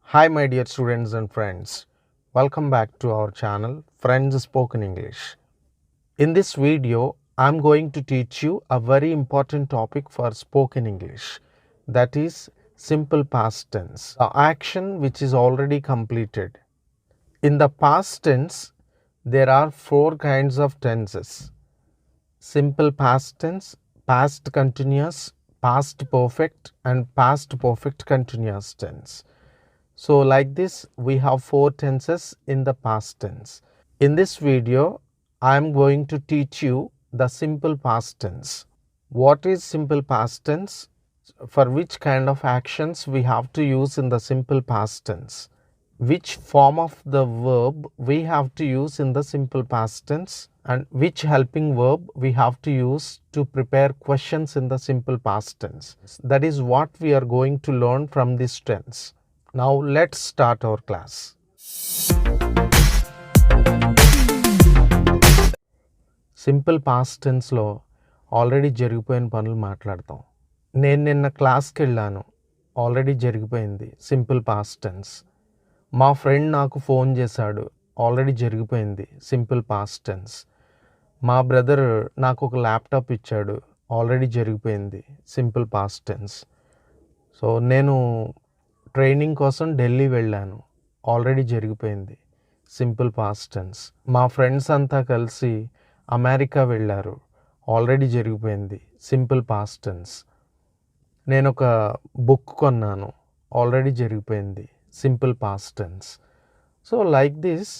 Hi, my dear students and friends. Welcome back to our channel, Friends Spoken English. In this video, I'm going to teach you a very important topic for spoken English, that is simple past tense, the action which is already completed. In the past tense, there are four kinds of tenses: simple past tense, past continuous, past perfect, and past perfect continuous tense. So like this, we have four tenses in the past tense. In this video, I am going to teach you the simple past tense. What is simple past tense? For which kind of actions we have to use in the simple past tense? Which form of the verb we have to use in the simple past tense? And which helping verb we have to use to prepare questions in the simple past tense? That is what we are going to learn from this tense. Now let's start our class. Simple past టెన్స్లో already జరిగిపోయిన పనులు మాట్లాడతాం. నేను నిన్న క్లాస్కి వెళ్ళాను, already జరిగిపోయింది, simple past tense. మా ఫ్రెండ్ నాకు ఫోన్ చేశాడు, ఆల్రెడీ జరిగిపోయింది, సింపుల్ పాస్ట్ టెన్స్. మా బ్రదర్ నాకు ఒక ల్యాప్టాప్ ఇచ్చాడు, ఆల్రెడీ జరిగిపోయింది, సింపుల్ పాస్ట్ టెన్స్. సో నేను ట్రైనింగ్ కోసం ఢిల్లీ వెళ్ళాను, ఆల్రెడీ జరిగిపోయింది, సింపుల్ పాస్ట్ టెన్స్. మా ఫ్రెండ్స్ అంతా కలిసి అమెరికా వెళ్ళారు, ఆల్రెడీ జరిగిపోయింది, సింపుల్ పాస్ట్ టెన్స్. నేను ఒక బుక్ కొన్నాను, ఆల్రెడీ జరిగిపోయింది, simple past tense. So like this,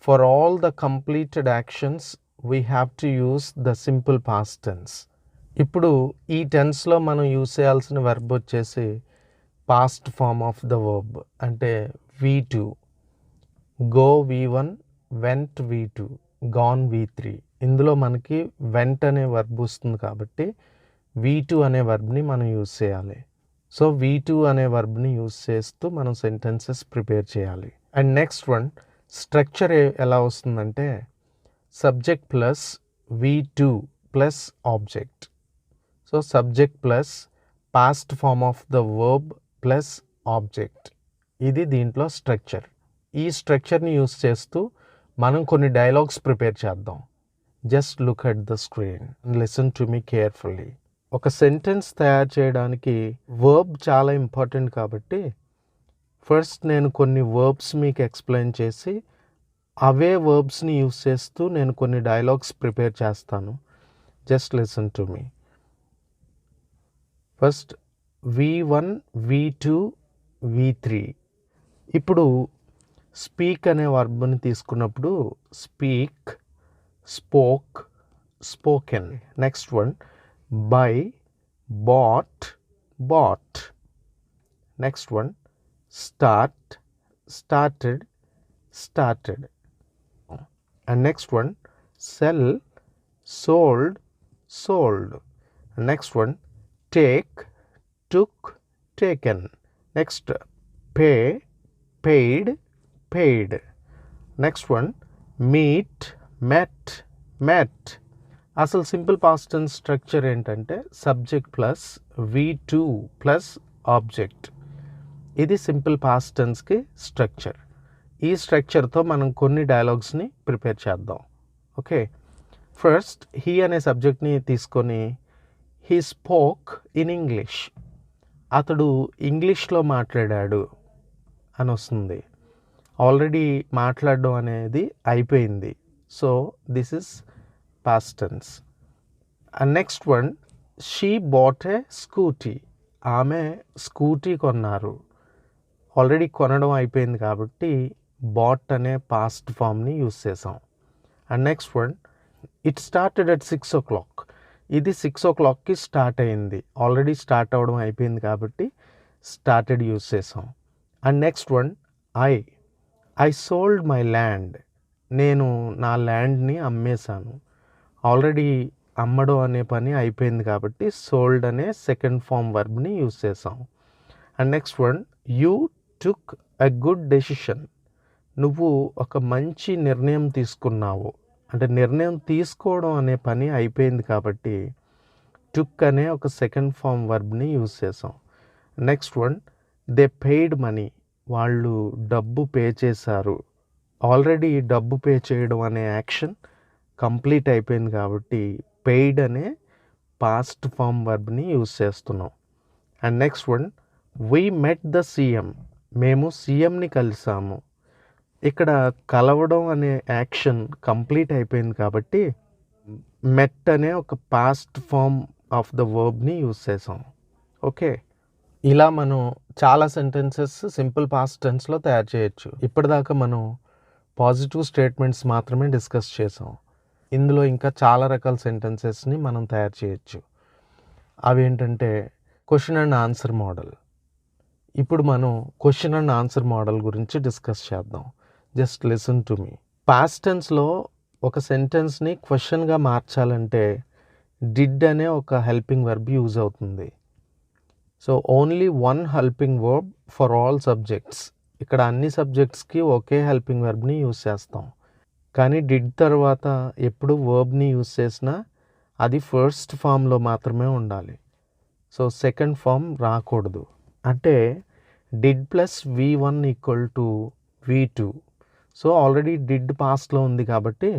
for all the completed actions we have to use the simple past tense. ఇప్పుడు ఈ టెన్స్లో మనం యూస్ చేయాల్సిన వర్బ్ వచ్చేసి past form of the verb, అంటే V2. Go V1, went V2, gone V3. ఇందులో మనకి vent అనే వర్బ్ వస్తుంది కాబట్టి V2 అనే వర్బ్ని మనం యూజ్ చేయాలి. సో V2 అనే వర్బ్ని యూజ్ చేస్తూ మనం సెంటెన్సెస్ ప్రిపేర్ చేయాలి. అండ్ నెక్స్ట్ వన్, స్ట్రక్చర్ ఎలా వస్తుందంటే subject plus V2 plus object. So subject plus past form of the verb plus object, ఇది దీంట్లో స్ట్రక్చర్. ఈ స్ట్రక్చర్ని యూజ్ చేస్తూ మనం కొన్ని డైలాగ్స్ ప్రిపేర్ చేద్దాం. Just look at the screen and listen to me carefully. ఒక సెంటెన్స్ తయారు చేయడానికి వర్బ్ చాలా ఇంపార్టెంట్ కాబట్టి ఫస్ట్ నేను కొన్ని వర్బ్స్ మీకు ఎక్స్ప్లెయిన్ చేసి అవే వర్బ్స్ని యూజ్ చేస్తూ నేను కొన్ని డైలాగ్స్ ప్రిపేర్ చేస్తాను. Just listen to me. First V1, V2, V3. ఇప్పుడు స్పీక్ అనే వర్బ్ని తీసుకున్నప్పుడు speak, spoke, spoken. Next one buy, bought, bought. Next one start, started, started. And next one sell, sold, sold. Next one take, took, taken. Next pay, paid, paid. Next one meet, met, met. అసలు simple past tense structure ఏంటంటే subject plus V2 plus object. ఇది simple past టెన్స్కి structure. ఈ స్ట్రక్చర్తో మనం కొన్ని డైలాగ్స్ని prepare చేద్దాం. Okay, first he అనే సబ్జెక్ట్ని తీసుకొని హీ స్పోక్ ఇన్ ఇంగ్లీష్. అతడు ఇంగ్లీష్లో మాట్లాడాడు అని వస్తుంది. ఆల్రెడీ మాట్లాడడం అనేది అయిపోయింది. So this is past tense. And next one she bought a scooty. ఆమె స్కూటీ కొన్నారు. ఆల్రెడీ కొనడం అయిపోయింది కాబట్టి బాట్ అనే పాస్ట్ ఫామ్ని యూస్ చేసాం. And next one it started at 6 o'clock. ఇది 6 o'clockకి స్టార్ట్ అయింది. ఆల్రెడీ స్టార్ట్ అవ్వడం అయిపోయింది కాబట్టి స్టార్టెడ్ యూస్ చేసాం. And next one I sold my land. నేను నా ల్యాండ్ని అమ్మేశాను. ఆల్రెడీ అమ్మడం అనే పని అయిపోయింది కాబట్టి సోల్డ్ అనే సెకండ్ ఫామ్ వర్బ్ని యూజ్ చేసాం. And next one you took a good decision. నువ్వు ఒక మంచి నిర్ణయం తీసుకున్నావు. అంటే నిర్ణయం తీసుకోవడం అనే పని అయిపోయింది కాబట్టి టుక్ అనే ఒక సెకండ్ ఫామ్ వర్బ్ని యూజ్ చేసాం. Next one they paid money. వాళ్ళు డబ్బు పే చేశారు. ఆల్రెడీ డబ్బు పే చేయడం అనే యాక్షన్ కంప్లీట్ అయిపోయింది కాబట్టి పెయిడ్ అనే పాస్ట్ ఫామ్ వర్బ్ని యూజ్ చేస్తున్నాం. And next one, we met the CM. మేము సీఎంని కలిసాము. ఇక్కడ కలవడం అనే యాక్షన్ కంప్లీట్ అయిపోయింది కాబట్టి మెట్ అనే ఒక పాస్ట్ ఫామ్ ఆఫ్ ద వర్బ్ని యూజ్ చేసాం. ఓకే, ఇలా మనం చాలా సెంటెన్సెస్ సింపుల్ పాస్ట్ టెన్స్లో తయారు చేయొచ్చు. ఇప్పటిదాకా మనం పాజిటివ్ స్టేట్మెంట్స్ మాత్రమే డిస్కస్ చేసాం. ఇందులో ఇంకా చాలా రకాల సెంటెన్సెస్ని మనం తయారు చేయొచ్చు. అవి ఏంటంటే క్వశ్చన్ అండ్ ఆన్సర్ మోడల్. ఇప్పుడు మనం క్వశ్చన్ అండ్ ఆన్సర్ మోడల్ గురించి డిస్కస్ చేద్దాం. Just listen to me. Past టెన్స్లో ఒక సెంటెన్స్ని క్వశ్చన్గా మార్చాలంటే డిడ్ అనే ఒక హెల్పింగ్ వర్బ్ యూజ్ అవుతుంది. So only one helping verb for all subjects. ఇక్కడ అన్ని సబ్జెక్ట్స్కి ఒకే హెల్పింగ్ వర్బ్ని యూజ్ చేస్తాం. కానీ డిడ్ తర్వాత ఎప్పుడు వర్బ్ని యూజ్ చేసినా అది ఫస్ట్ ఫామ్లో మాత్రమే ఉండాలి. సో సెకండ్ ఫామ్ రాకూడదు. అంటే did plus V1 equal to V2. So already did పాస్ట్లో ఉంది కాబట్టి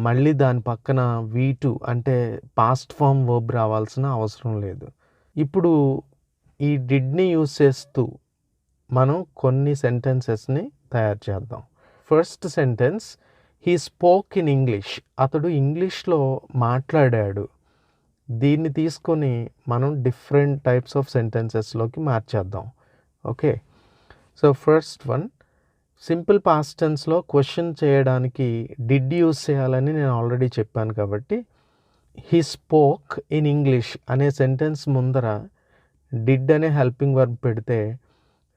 మళ్ళీ దాని పక్కన V2 అంటే పాస్ట్ ఫామ్ వర్బ్ రావాల్సిన అవసరం లేదు. ఇప్పుడు ఈ డిడ్ని యూజ్ చేస్తూ మనం కొన్ని సెంటెన్సెస్ని తయారు చేద్దాం. First sentence, he spoke in English. అతడు ఇంగ్లీష్లో మాట్లాడాడు. దీన్ని తీసుకొని మనం డిఫరెంట్ టైప్స్ ఆఫ్ సెంటెన్సెస్లోకి మార్చేద్దాం. Okay, so first one, simple past టెన్స్లో క్వశ్చన్ చేయడానికి డిడ్ యూజ్ చేయాలని నేను ఆల్రెడీ చెప్పాను కాబట్టి హీ స్పోక్ ఇన్ ఇంగ్లీష్ అనే సెంటెన్స్ ముందర డిడ్ అనే హెల్పింగ్ వర్బ్ పెడితే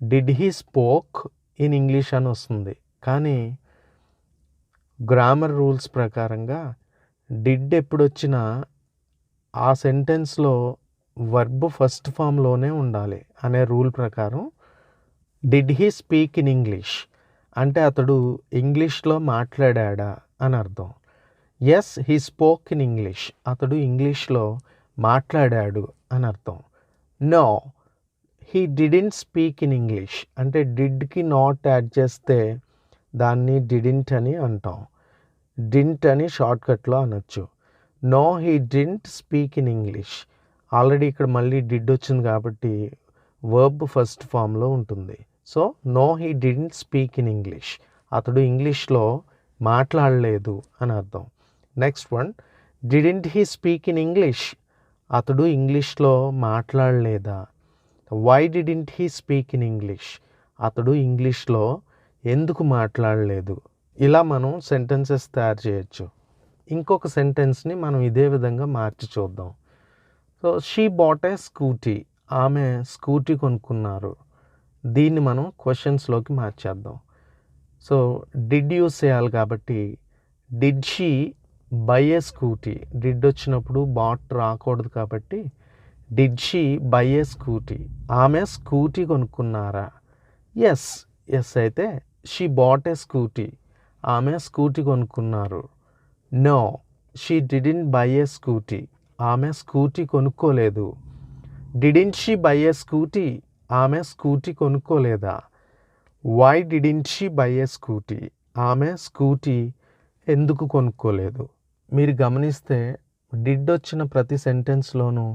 did he spoke in English అని వస్తుంది. కానీ గ్రామర్ రూల్స్ ప్రకారంగా డిడ్ ఎప్పుడు వచ్చినా ఆ సెంటెన్స్లో వర్బ్ ఫస్ట్ ఫామ్లోనే ఉండాలి అనే రూల్ ప్రకారం did he speak in English అంటే అతడు ఇంగ్లీష్లో మాట్లాడా అని అర్థం. Yes, he spoke in English. అతడు ఇంగ్లీష్లో మాట్లాడాడు అని అర్థం. No, he didn't speak in English అంటే డిడ్కి నాట్ యాడ్ చేస్తే దాన్ని డిడెంట్ అని అంటాం. డింట్ అని షార్ట్కట్లో అనొచ్చు. No, he didn't speak in English. Already ఇక్కడ మళ్ళీ డిడ్ వచ్చింది కాబట్టి వర్బ్ ఫస్ట్ ఫామ్లో ఉంటుంది. So no, he didn't speak in English. అతడు ఇంగ్లీష్లో మాట్లాడలేదు అని అర్థం. Next one, didn't he speak in English. అతడు ఇంగ్లీష్లో మాట్లాడలేదా. Why didn't he speak in English. అతడు ఇంగ్లీష్లో ఎందుకు మాట్లాడలేదు. ఇలా మనం సెంటెన్సెస్ తయారు చేయొచ్చు. ఇంకొక సెంటెన్స్ని మనం ఇదే విధంగా మార్చి చూద్దాం. So she bought a scooty. ఆమె స్కూటీ కొనుక్కున్నారు. దీన్ని మనం క్వశ్చన్స్లోకి మార్చేద్దాం. సో డిడ్ యూజ్ చేయాలి కాబట్టి did she buy a scooty. Did వచ్చినప్పుడు బాట్ రాకూడదు కాబట్టి did she buy a scooty. ఆమె స్కూటీ కొనుక్కున్నారా. ఎస్, ఎస్ అయితే షీ బాట్ ఏ స్కూటీ. ఆమె స్కూటీ కొనుక్కున్నారు. No, she didn't buy a scooty. ఆమె స్కూటీ కొనుక్కోలేదు. Didn't she buy a scooty. ఆమె స్కూటీ కొనుక్కోలేదా. Why didn't she buy a scooty. ఆమె స్కూటీ ఎందుకు కొనుక్కోలేదు. మీరు గమనిస్తే డిడ్ వచ్చిన ప్రతి సెంటెన్స్లోనూ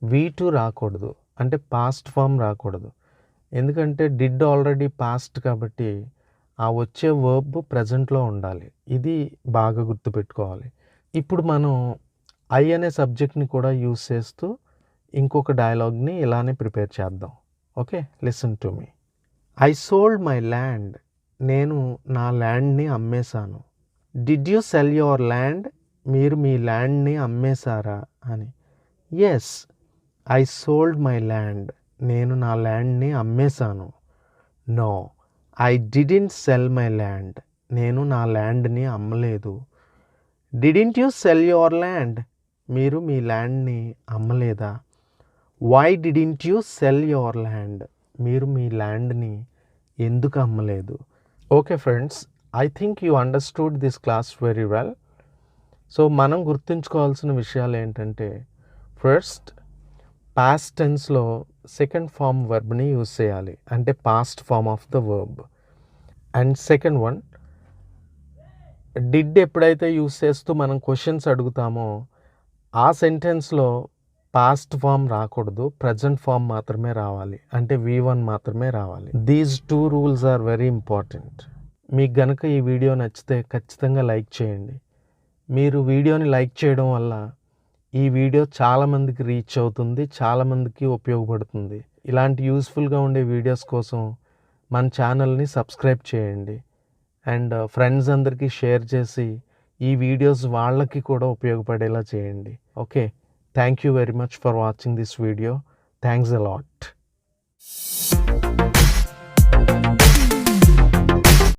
V2 రాకూడదు, అంటే పాస్ట్ ఫామ్ రాకూడదు. ఎందుకంటే డిడ్ ఆల్రెడీ పాస్ట్ కాబట్టి ఆ వచ్చే వర్బ్ ప్రజెంట్లో ఉండాలి. ఇది బాగా గుర్తుపెట్టుకోవాలి. ఇప్పుడు మనం ఐ అనే సబ్జెక్ట్ని కూడా యూజ్ చేస్తూ ఇంకొక డైలాగ్ని ఇలానే ప్రిపేర్ చేద్దాం. Okay, listen to me. I sold my land. నేను నా ల్యాండ్ని అమ్మేశాను. Did you sell your land. మీరు మీ ల్యాండ్ని అమ్మేశారా అని. Yes, I sold my land. నేను నా ల్యాండ్ని అమ్మేశాను. No, I didn't sell my land. నేను నా ల్యాండ్ని అమ్మలేదు. Didn't you sell your land. మీరు మీ ల్యాండ్ని అమ్మలేదా. Why didn't you sell your land. మీరు మీ ల్యాండ్ని ఎందుకు అమ్మలేదు. Okay friends, I think you understood this class very well. So మనం గుర్తుంచుకోవాల్సిన విషయాలు ఏంటంటే, ఫస్ట్ పాస్ట్ టెన్స్లో సెకండ్ ఫామ్ వర్బ్ని యూజ్ చేయాలి, అంటే past form of the verb. And second one, did ఎప్పుడైతే యూజ్ చేస్తూ మనం క్వశ్చన్స్ అడుగుతామో ఆ సెంటెన్స్లో పాస్ట్ ఫామ్ రాకూడదు, ప్రజెంట్ ఫామ్ మాత్రమే రావాలి, అంటే V1 మాత్రమే రావాలి. These 2 rules are very important. మీకు గనక ఈ వీడియో నచ్చితే ఖచ్చితంగా లైక్ చేయండి. మీరు వీడియోని లైక్ చేయడం వల్ల ఈ వీడియో చాలామందికి రీచ్ అవుతుంది, చాలామందికి ఉపయోగపడుతుంది. ఇలాంటి యూస్ఫుల్గా ఉండే వీడియోస్ కోసం మన ఛానల్ని సబ్స్క్రైబ్ చేయండి. అండ్ ఫ్రెండ్స్ అందరికీ షేర్ చేసి ఈ వీడియోస్ వాళ్ళకి కూడా ఉపయోగపడేలా చేయండి. Okay, thank you very much for watching this video. Thanks a lot.